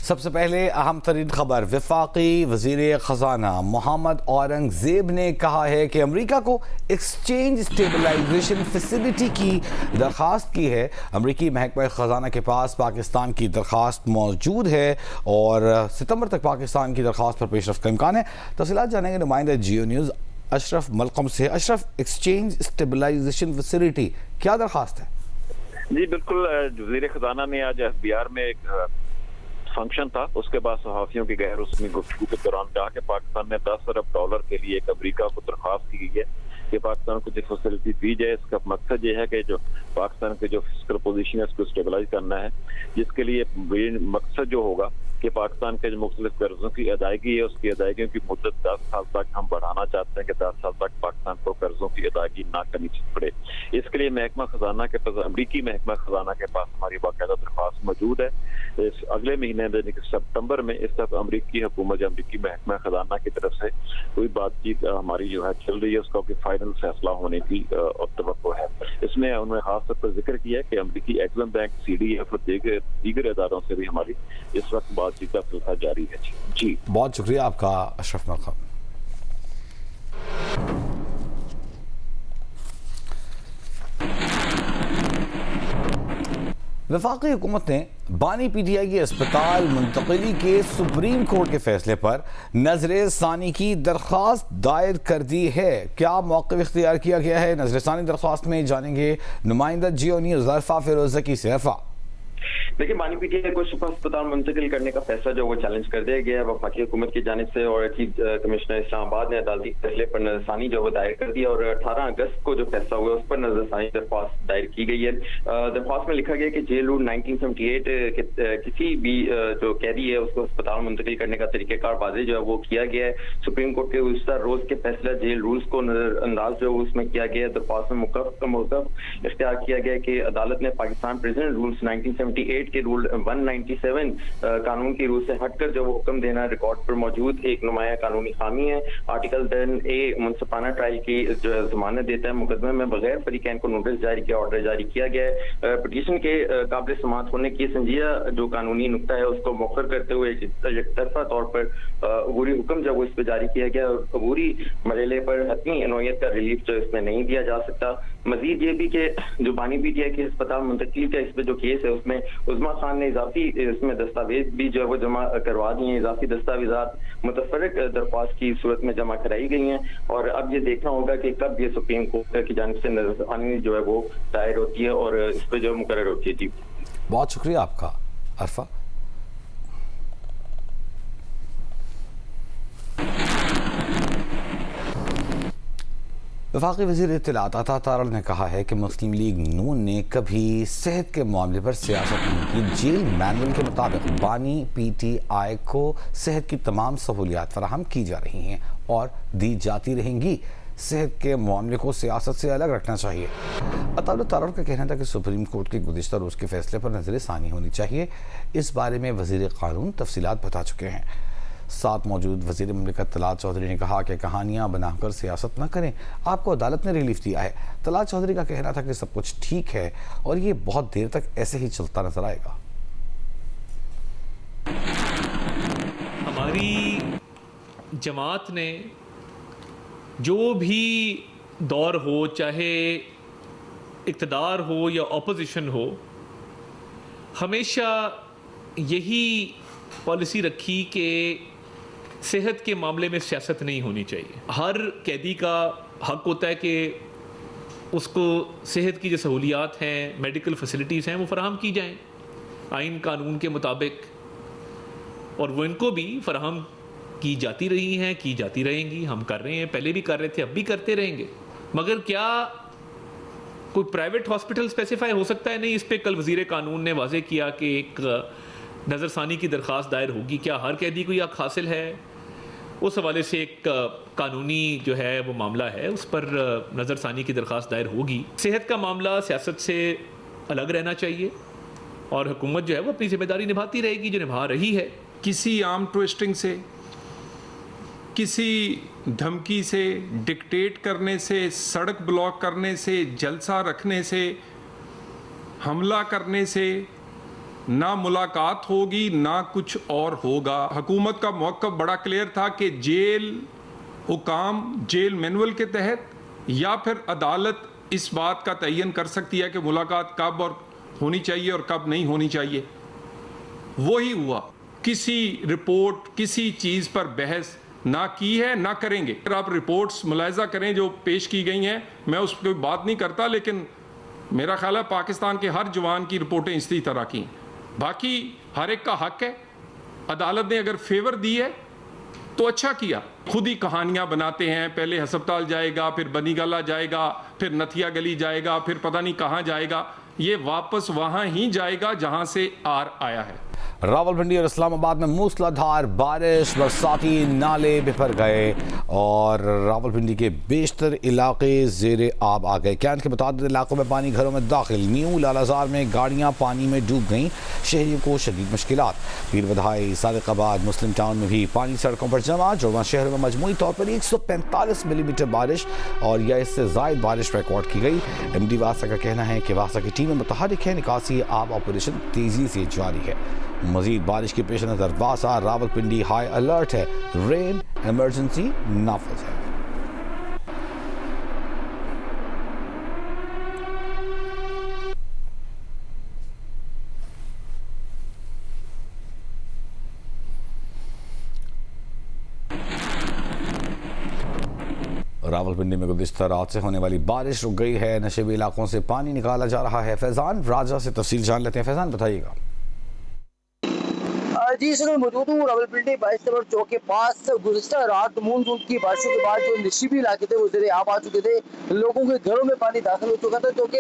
सबसे पहले अहम तरीन खबर, वफाकी वज़ीर ख़जाना मोहम्मद औरंगज़ेब ने कहा है कि अमरीका को एक्सचेंज स्टेबलाइजेशन फैसिलिटी की दरख्वास्त की है। अमरीकी महकमा ख़जाना के पास पाकिस्तान की दरख्वास्त मौजूद है और सितंबर तक पाकिस्तान की दरख्वास्त पर पेशरफ्त का इम्कान है। तफसीलात जानेंगे नुमाइंदा जियो न्यूज़ अशरफ मलकम से। अशरफ, एक्सचेंज स्टेबलाइजेशन फैसिलिटी क्या दरख्वास्त है? जी बिल्कुल, वज़ीर ख़जाना ने आज एफबीआर में एक फंक्शन था, उसके बाद सहाफ़ियों की गैर रस्मी गुफ्तगू के दौरान कहा कि पाकिस्तान ने $10 अरब के लिए एक अमरीका को दरख्वास्त की गई है कि पाकिस्तान को जो फैसिलिटी दी जाए। इसका मकसद ये है कि जो पाकिस्तान की जो फिस्कल पोजीशन है उसको स्टेबलाइज करना है, जिसके लिए मकसद जो होगा कि पाकिस्तान के जो मुख्तलिफ कर्जों की अदायगी है उसकी अदायगियों की मुद्दत 10 साल तक हम बढ़ाना चाहते हैं कि 10 साल तक पाकिस्तान को कर्जों की अदायगी ना करनी पड़े। इसके लिए महकमा खजाना के पास, अमरीकी महकमा खजाना के पास हमारी बाकायदा दरख्वास्त मौजूद है। इस अगले महीने यानी कि सितंबर में इस तरफ अमरीकी हुकूमत या अमरीकी महकमा खजाना की तरफ से कोई बातचीत हमारी जो है चल रही है, उसका कोई फाइनल फैसला होने की तवक्को है। इसमें उन्होंने खास तौर पर जिक्र किया है कि अमरीकी एग्जिम बैंक, CDF और दीगर इदारों से भी हमारी इस वक्त बातचीत का सिलसिला जारी है। जी बहुत शुक्रिया आपका अशरफ मलकम। वफाकी हुकूमत ने बानी PTI की अस्पताल मुंतकिली के सुप्रीम कोर्ट के फैसले पर नजर सानी की दरख्वास्त दायर कर दी है। क्या मौक़िफ़ इख्तियार किया गया है? नजर सानी दरख्वास्त में जानेंगे नुमाइंदा जियो न्यूज़ अरफा फिरोज़की से। अरफा, देखिए, बानी PTI को शिफा अस्पताल मुंतकिल करने का फैसला जो वो चैलेंज कर दिया गया है वफाकी हुकूमत की जानिब से, और चीफ कमिश्नर इस्लामाबाद ने अदालती फैसले पर नजरसानी जो वो दायर कर दिया और 18 अगस्त को जो फैसला हुआ उस पर नजरसानी दरख्वास्त दायर की गई है। दरख्वास्त में लिखा गया कि जेल रूल 1978 के किसी भी जो कैदी है उसको अस्पताल मुंतकिल करने का तरीक़ेकार वाज़ेह जो है वो किया गया है। सुप्रीम कोर्ट के गुज़िश्ता रोज के फैसला जेल रूल्स को नजरअंदाज जो उसमें किया गया है। दरख्वास्त में मौक़िफ़ इख्तियार किया गया कि अदालत ने पाकिस्तान प्रिजन रूल्स 1978 के रूल 197 कानून की रूल से हटकर जो वो हुक्म देना रिकॉर्ड पर मौजूद एक नुमाया कानूनी खामी है। आर्टिकल 10A मुनसिफाना ट्रायल की जो जमानत देता है, मुकदमे में बगैर फरीकैन को नोटिस जारी किया, ऑर्डर जारी किया गया है। पिटीशन के काबिल समाअत होने की संजीदा जो कानूनी नुक्ता है उसको मौखर करते हुए एकतरफा तौर पर अबूरी हुक्म जब वो इस पर जारी किया गया और अबूरी मरहले पर हतमी नौयत का रिलीफ जो इसमें नहीं दिया जा सकता। मजीद ये भी कि जो बानी PTI के अस्पताल मुंतकिल का इस पर जो केस है उसमें उज़मा खान ने इजाफी इसमें दस्तावेज भी जो है वो जमा करवा दिए। इजाफी दस्तावेजात मुतफरक दरख्वास्त की सूरत में जमा कराई गई हैं और अब ये देखना होगा कि कब ये सुप्रीम कोर्ट की जानिब से नजरसानी जो है वो दायर होती है और इस पर जो मुकर्रर होती है। जी बहुत शुक्रिया आपका अरफा। वफाकी वज़ीर इत्तलात अता तारड़ ने कहा है कि मुस्लिम लीग नून ने कभी सेहत के मामले पर सियासत नहीं की। जेल मैनुअल के मुताबिक बानी PTI को सेहत की तमाम सहूलियात फराहम की जा रही हैं और दी जाती रहेंगी। सेहत के मामले को सियासत से अलग रखना चाहिए। अता तारड़ का कहना था कि सुप्रीम कोर्ट के गुज़िश्ता रोज़ के फैसले पर नजर सानी होनी चाहिए। इस बारे में वज़ीर क़ानून तफसीलात बता चुके हैं। साथ मौजूद वज़ीर मुमलिकत तलात चौधरी ने कहा कि कहानियां बनाकर सियासत न करें, आपको अदालत ने रिलीफ दिया है। तलात चौधरी का कहना था कि सब कुछ ठीक है और ये बहुत देर तक ऐसे ही चलता नजर आएगा। हमारी जमात ने जो भी दौर हो, चाहे इक़्तिदार हो या अपोजिशन हो, हमेशा यही पॉलिसी रखी कि सेहत के मामले में सियासत नहीं होनी चाहिए। हर कैदी का हक होता है कि उसको सेहत की जो सहूलियात हैं, मेडिकल फैसिलिटीज़ हैं, वो फराहम की जाएं आइन कानून के मुताबिक, और वो इनको भी फराहम की जाती रही हैं, की जाती रहेंगी। हम कर रहे हैं, पहले भी कर रहे थे, अब भी करते रहेंगे। मगर क्या कोई प्राइवेट हॉस्पिटल स्पेसिफाई हो सकता है? नहीं। इस पर कल वज़ीर कानून ने वाज़ेह किया कि एक नज़रसानी की दरख्वास्त दायर होगी। क्या हर कैदी को यह हक हासिल है? उस हवाले से एक कानूनी जो है वो मामला है, उस पर नज़रसानी की दरख्वास्त दायर होगी। सेहत का मामला सियासत से अलग रहना चाहिए और हुकूमत जो है वो अपनी जिम्मेदारी निभाती रहेगी जो निभा रही है। किसी आर्म ट्विस्टिंग से, किसी धमकी से, डिक्टेट करने से, सड़क ब्लॉक करने से, जलसा रखने से, हमला करने से ना मुलाकात होगी, ना कुछ और होगा। हुकूमत का मौक़िफ़ बड़ा क्लियर था कि जेल हुकाम जेल मैनुअल के तहत या फिर अदालत इस बात का तयन कर सकती है कि मुलाकात कब और होनी चाहिए और कब नहीं होनी चाहिए। वही हुआ। किसी रिपोर्ट किसी चीज़ पर बहस ना की है ना करेंगे। अगर आप रिपोर्ट्स मुलायजा करें जो पेश की गई हैं, मैं उस पर बात नहीं करता, लेकिन मेरा ख्याल है पाकिस्तान के हर जवान की रिपोर्टें इसी तरह की। बाकी हर एक का हक है। अदालत ने अगर फेवर दी है तो अच्छा किया। खुद ही कहानियां बनाते हैं, पहले हस्पताल जाएगा, फिर बनीगाला जाएगा, फिर नथिया गली जाएगा, फिर पता नहीं कहां जाएगा। ये वापस वहां ही जाएगा जहां से आया है। रावलपिंडी और इस्लामाबाद में मूसलाधार बारिश, बरसाती नाले बिफर गए और रावलपिंडी के बेशतर इलाके ज़ेरे आब आ गए। कैंट के मुताबिक इलाकों में पानी घरों में दाखिल। न्यू लालाजार में गाड़ियाँ पानी में डूब गईं, शहरियों को शदीद मुश्किलात। पीर बधाई सादिकाबाद मुस्लिम टाउन में भी पानी सड़कों पर जमा। जुड़वा शहर में मजमूई तौर पर 145 मिलीमीटर बारिश और या इससे ज़ायद बारिश रिकॉर्ड की गई। MD वासा का कहना है कि वासा की टीमें मुतहरिक है, निकासी आब ऑपरेशन तेज़ी से जारी है। मजीद बारिश के पेश नज़र वासा रावलपिंडी हाई अलर्ट है। रेन इमरजेंसी नाफिज है। रावलपिंडी में गुज़िश्ता रात से होने वाली बारिश रुक गई है। नशेबी इलाकों से पानी निकाला जा रहा है। फैजान राजा से तफसील जान लेते हैं। फैजान बताइएगा। जी इस समय मौजूद हूँ रावलपिंडी 22 नंबर चौक के पास। गुज़िश्ता रात मानसून की बारिशों के बाद जो नशीबी इलाके थे वो ज़ेरे आब आ चुके थे। लोगों के घरों में पानी दाखिल हो चुका था, जो कि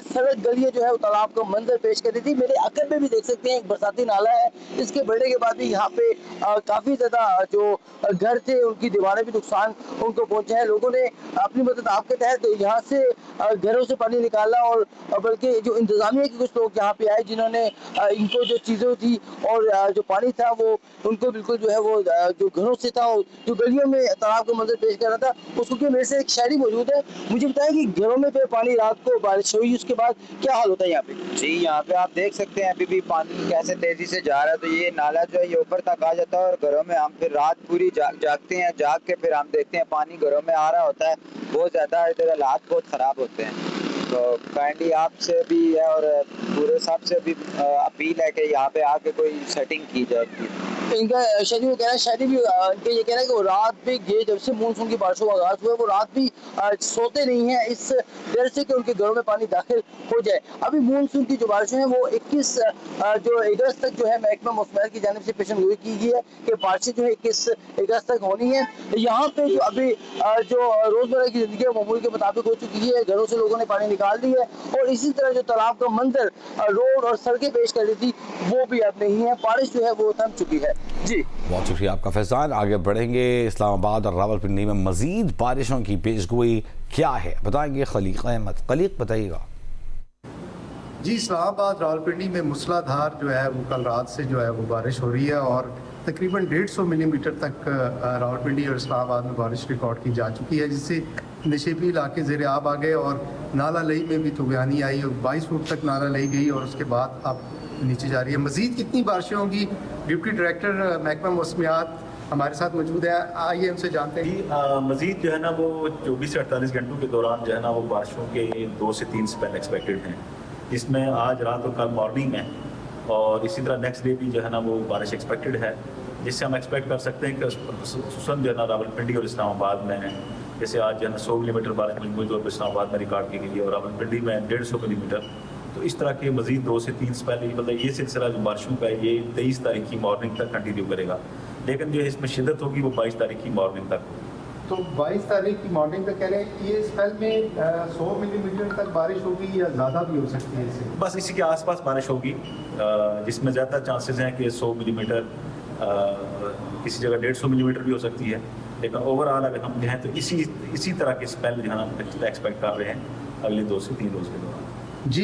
सड़क गलियाँ जो है वो तालाब का मंजर पेश कर रही थी। मेरे अकब में भी देख सकते हैं एक बरसाती नाला है। इसके बढ़ने के बाद भी यहाँ पे काफ़ी ज़्यादा जो घर थे उनकी दीवारें भी नुकसान उनको पहुँचे हैं। लोगों ने अपनी मदद आपके तहत यहाँ से घरों से पानी निकाला और बल्कि जो इंतजामिया के कुछ लोग यहाँ पे आए जिन्होंने इनको जो चीज़ें थी और जो पानी था वो उनको बिल्कुल जो है वो जो घरों से था जो गलियों में तालाब का मंजर पेश कर रहा था उसको। कि मेरे से एक शायरी मौजूद है, मुझे बताया कि घरों में पे पानी रात को बारिश हुई उसके बाद क्या हाल होता है यहाँ पे? जी यहाँ पे आप देख सकते हैं अभी भी पानी कैसे तेजी से जा रहा है। तो ये नाला जो है ये ऊपर तक आ जाता है और घरों में हम फिर रात पूरी जागते हैं। जाग के फिर हम देखते हैं पानी घरों में आ रहा होता है। बहुत ज़्यादा इधर हालात बहुत ख़राब होते हैं। तो काइंडली आपसे भी है और पूरे साहब से भी अपील है कि यहाँ पे आके कोई सेटिंग की जाए। इनका शायद वो कह रहा है, शायद भी इनका ये कह रहा है कि वो रात भी ये जब से मानसून की बारिशों का आगाज हुआ है वो रात भी सोते नहीं हैं इस डर से कि उनके घरों में पानी दाखिल हो जाए। अभी मानसून की जो बारिशें हैं वो 21 जो अगस्त तक जो है महकमा मौसमियात की जानिब से पेशन गोई की गई है कि बारिशें जो है 21 अगस्त तक होनी है। यहाँ पे जो अभी जो रोजमर्रा की जिंदगी मामूल के मुताबिक हो चुकी है, घरों से लोगों ने पानी निकाल दी है और इसी तरह जो तालाब का मंजर रोड और सड़कें पेश कर रही थी वो भी अब नहीं है। बारिश जो है वो थम चुकी है। जी बहुत शुक्रिया आपका फैजान। आगे बढ़ेंगे। इस्लामाबाद और रावलपिंडी में मजीद बारिशों की पेशगोई क्या है बताएंगे खलीक अहमद। खलीक बताइएगा। जी इस्लामाबाद रावलपिंडी में मूसलाधार जो है वो कल रात से जो है वो बारिश हो रही है और तकरीबन 150 मिलीमीटर तक रावलपिंडी और इस्लामाबाद में बारिश रिकॉर्ड की जा चुकी है, जिससे नशेबी इलाके ज़ेरे आब आ गए और नाला लई में भी तुगयानी आई और 22 फुट तक नाला लई गई और उसके बाद अब नीचे जा रही है। मज़ीद कितनी बारिशें होंगी, डिप्टी डायरेक्टर महकमा मौसमियात हमारे साथ मौजूद है, आइए उनसे जानते हैं। मज़ीद जो है ना वो 24 से 48 घंटों के दौरान जो है ना वो बारिशों के 2 से 3 स्पेल एक्सपेक्टेड हैं, जिसमें आज रात और कल मॉर्निंग में और इसी तरह नेक्स्ट डे भी जो है ना वो बारिश एक्सपेक्टेड है, जिससे हम एक्सपेक्ट कर सकते हैं कि जो है ना रावलपिंडी और इस्लामाबाद में जैसे आज जो है ना 100 मिलीमीटर बारिश मजमूई तौर पर इस्लामाबाद में रिकॉर्ड की गई है और रावलपिंडी में 150 मिलीमीटर। तो इस तरह के मजीद 2 से 3 स्पेल मतलब ये सिलसिला जो बारिशों का है ये 23 तारीख की मॉर्निंग तक कंटिन्यू करेगा, लेकिन जो इसमें शिद्दत होगी वो 22 तारीख की मॉर्निंग तक। तो 22 तारीख की मॉर्निंग तक कह रहे हैं ये स्पेल में 100 मिलीमीटर तक बारिश होगी या ज़्यादा भी हो सकती है इससे? बस इसी के आसपास बारिश होगी, जिसमें ज़्यादा चांसेस हैं कि 100 मिलीमीटर, किसी जगह 150 मिलीमीटर भी हो सकती है, लेकिन ओवरऑल अगर हम कहें तो इसी तरह के स्पेल जो है ना एक्सपेक्ट कर रहे हैं अगले 2 से 3 रोज़ के दौरान। जी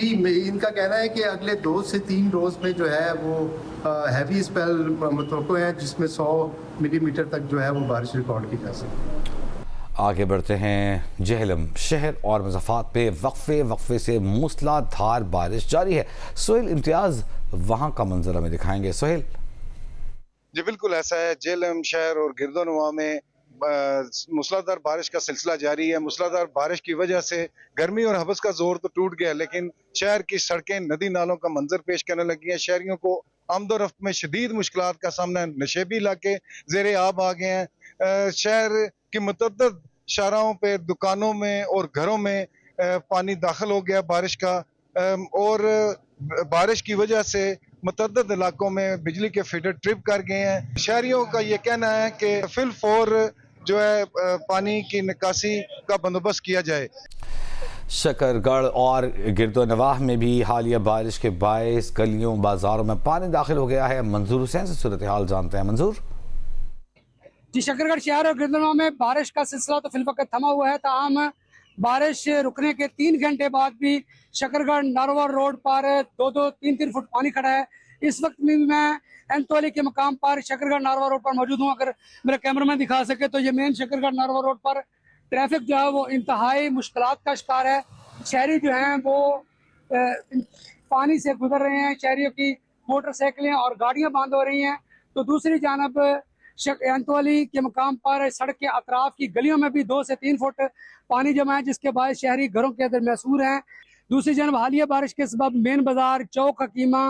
इनका कहना है कि अगले 2 से 3 रोज़ में जो है वो हैवी स्पेल मतलब है जिसमें 100 मिलीमीटर तक जो है वो बारिश रिकॉर्ड की जा सकती है। आगे बढ़ते हैं। जहलम शहर और मज़ाफ़ात पे वक्फे से मूसलाधार बारिश जारी है। सोहेल इम्तियाज़ वहाँ का मंजर हमें दिखाएंगे। सोहेल। जी बिल्कुल ऐसा है। जेहलम शहर और गिरदोनवा में मूसलाधार बारिश का सिलसिला जारी है। मूसलाधार बारिश की वजह से गर्मी और हवस का जोर तो टूट गया, लेकिन शहर की सड़कें नदी नालों का मंजर पेश करने लगी हैं। शहरियों को आमदोरफ्त में शदीद मुश्किलात का सामना है। नशेबी इलाके जेरे आब आ गए हैं। शहर की मुतअद्दिद शाहराहों पे, दुकानों में और घरों में पानी दाखिल हो गया बारिश का, और बारिश की वजह से मुतअद्दिद इलाकों में बिजली के फीडर ट्रिप कर गए हैं। शहरियों का ये कहना है कि फिल फौर जो है पानी की निकासी का बंदोबस्त किया जाए। शकरगढ़ और गिरदोनवाह में भी हालिया बारिश के बायस गलियों बाजारों में पानी दाखिल हो गया है। मंजूर हुसैन से सूरत हाल जानते हैं। मंजूर जी, शकरगढ़ शहर और गिरदोनवाह में बारिश का सिलसिला तो फिलवक्त थमा हुआ है, ताहम बारिश रुकने के 3 घंटे बाद भी शकरगढ़ नारोवर रोड पर 2-3 फुट पानी खड़ा है। इस वक्त में मैं एंतोली के मकाम पर शकरगढ़ नारोवर रोड पर मौजूद हूँ। अगर मेरा कैमरामैन दिखा सके तो ये मेन शकरगढ़ नारोवर रोड पर ट्रैफिक जो है वो इंतहाई मुश्किलात का शिकार है। शहरी जो हैं वो पानी से गुजर रहे हैं। शहरियों की मोटरसाइकिलें और गाड़ियाँ बंद हो रही हैं। तो दूसरी जानब एंतोली के मकाम पर सड़क के अतराफ की गलियों में भी 2 से 3 फुट पानी जमा है, जिसके बाद शहरी घरों के अंदर महसूर हैं। दूसरी जानब हालिया बारिश के सबब मेन बाजार, चौक हकीमा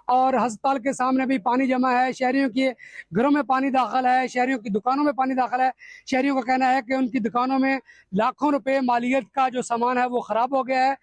और अस्पताल के सामने भी पानी जमा है। शहरियों के घरों में पानी दाखिल है, शहरियों की दुकानों में पानी दाखिल है। शहरियों का कहना है कि उनकी दुकानों में लाखों रुपए मालियत का जो सामान है वो ख़राब हो गया है।